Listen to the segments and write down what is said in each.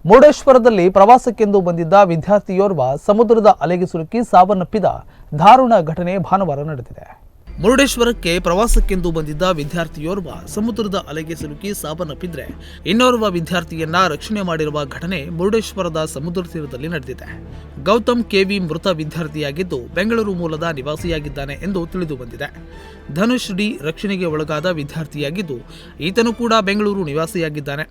ಮುರುಡೇಶ್ವರದಲ್ಲಿ ಪ್ರವಾಸಕ್ಕೆಂದು ಬಂದಿದ್ದ ವಿದ್ಯಾರ್ಥಿಯೋರ್ವ ಸಮುದ್ರದ ಅಲೆಗೆ ಸಿಲುಕಿ ಸಾವನ್ನಪ್ಪಿದ ದಾರುಣ ಘಟನೆ ಭಾನುವಾರ ನಡೆದಿದೆ. ಮುರುಡೇಶ್ವರಕ್ಕೆ ಪ್ರವಾಸಕ್ಕೆಂದು ಬಂದಿದ್ದ ವಿದ್ಯಾರ್ಥಿಯೋರ್ವ ಸಮುದ್ರದ ಅಲೆಗೆ ಸಿಲುಕಿ ಸಾವನ್ನಪ್ಪಿದ್ರೆ ಇನ್ನೋರ್ವ ವಿದ್ಯಾರ್ಥಿಯನ್ನ ರಕ್ಷಣೆ ಮಾಡಿರುವ ಘಟನೆ ಮುರುಡೇಶ್ವರದ ಸಮುದ್ರ ತೀರದಲ್ಲಿ ನಡೆದಿದೆ. ಗೌತಮ್ ಕೆವಿ ಮೃತ ವಿದ್ಯಾರ್ಥಿಯಾಗಿದ್ದು ಬೆಂಗಳೂರು ಮೂಲದ ನಿವಾಸಿಯಾಗಿದ್ದಾನೆ ಎಂದು ತಿಳಿದು ಬಂದಿದೆ. ಧನುಷ್ ಡಿ ರಕ್ಷಣೆಗೆ ಒಳಗಾದ ವಿದ್ಯಾರ್ಥಿಯಾಗಿದ್ದು ಈತನು ಕೂಡ ಬೆಂಗಳೂರು ನಿವಾಸಿಯಾಗಿದ್ದಾನೆ.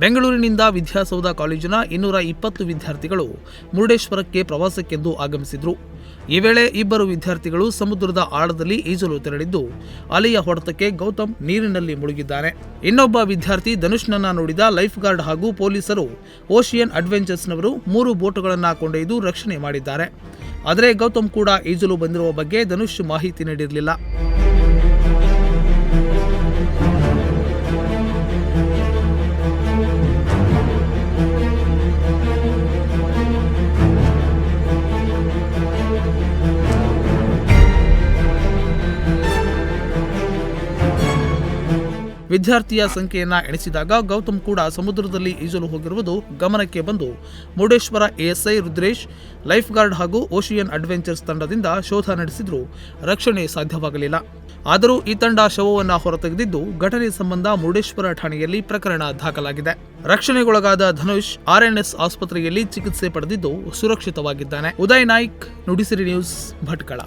ಬೆಂಗಳೂರಿನಿಂದ ವಿದ್ಯಾಸೌಧ ಕಾಲೇಜಿನ 220 ವಿದ್ಯಾರ್ಥಿಗಳು ಮುರುಡೇಶ್ವರಕ್ಕೆ ಪ್ರವಾಸಕ್ಕೆಂದು ಆಗಮಿಸಿದ್ರು. ಈ ವೇಳೆ ಇಬ್ಬರು ವಿದ್ಯಾರ್ಥಿಗಳು ಸಮುದ್ರದ ಆಳದಲ್ಲಿ ಈಜಲು ತೆರಳಿದ್ದು ಅಲೆಯ ಹೊಡೆತಕ್ಕೆ ಗೌತಮ್ ನೀರಿನಲ್ಲಿ ಮುಳುಗಿದ್ದಾನೆ. ಇನ್ನೊಬ್ಬ ವಿದ್ಯಾರ್ಥಿ ಧನುಷ್ನನ್ನ ನೋಡಿದ ಲೈಫ್ ಗಾರ್ಡ್ ಹಾಗೂ ಪೊಲೀಸರು ಓಷಿಯನ್ ಅಡ್ವೆಂಚರ್ಸ್ನವರು 3 ಬೋಟುಗಳನ್ನು ಕೊಂಡೊಯ್ದು ರಕ್ಷಣೆ ಮಾಡಿದ್ದಾರೆ. ಆದರೆ ಗೌತಮ್ ಕೂಡ ಈಜಲು ಬಂದಿರುವ ಬಗ್ಗೆ ಧನುಷ್ ಮಾಹಿತಿ ನೀಡಿರಲಿಲ್ಲ. ವಿದ್ಯಾರ್ಥಿಯ ಸಂಖ್ಯೆಯನ್ನ ಎಣಿಸಿದಾಗ ಗೌತಮ್ ಕೂಡ ಸಮುದ್ರದಲ್ಲಿ ಈಜಲು ಹೋಗಿರುವುದು ಗಮನಕ್ಕೆ ಬಂದು Murudeshwar ASI Rudresh, lifeguard ಹಾಗೂ ಓಷಿಯನ್ ಅಡ್ವೆಂಚರ್ಸ್ ತಂಡದಿಂದ ಶೋಧ ನಡೆಸಿದ್ರೂ ರಕ್ಷಣೆ ಸಾಧ್ಯವಾಗಲಿಲ್ಲ. ಆದರೂ ಈ ತಂಡ ಶವವನ್ನು ಹೊರತೆಗೆದಿದ್ದು ಘಟನೆ ಸಂಬಂಧ ಮುರುಡೇಶ್ವರ ಠಾಣೆಯಲ್ಲಿ ಪ್ರಕರಣ ದಾಖಲಾಗಿದೆ. ರಕ್ಷಣೆಗೊಳಗಾದ ಧನುಷ್ ಆರ್ಎನ್ಎಸ್ ಆಸ್ಪತ್ರೆಯಲ್ಲಿ ಚಿಕಿತ್ಸೆ ಪಡೆದಿದ್ದು ಸುರಕ್ಷಿತವಾಗಿದ್ದಾನೆ. ಉದಯ್ ನಾಯ್ಕ್, ನುಡಿಸಿರಿ ನ್ಯೂಸ್, ಭಟ್ಕಳ.